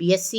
BSC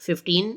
$15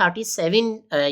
37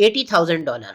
$80,000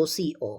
OCO،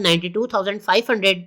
92,500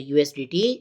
USDT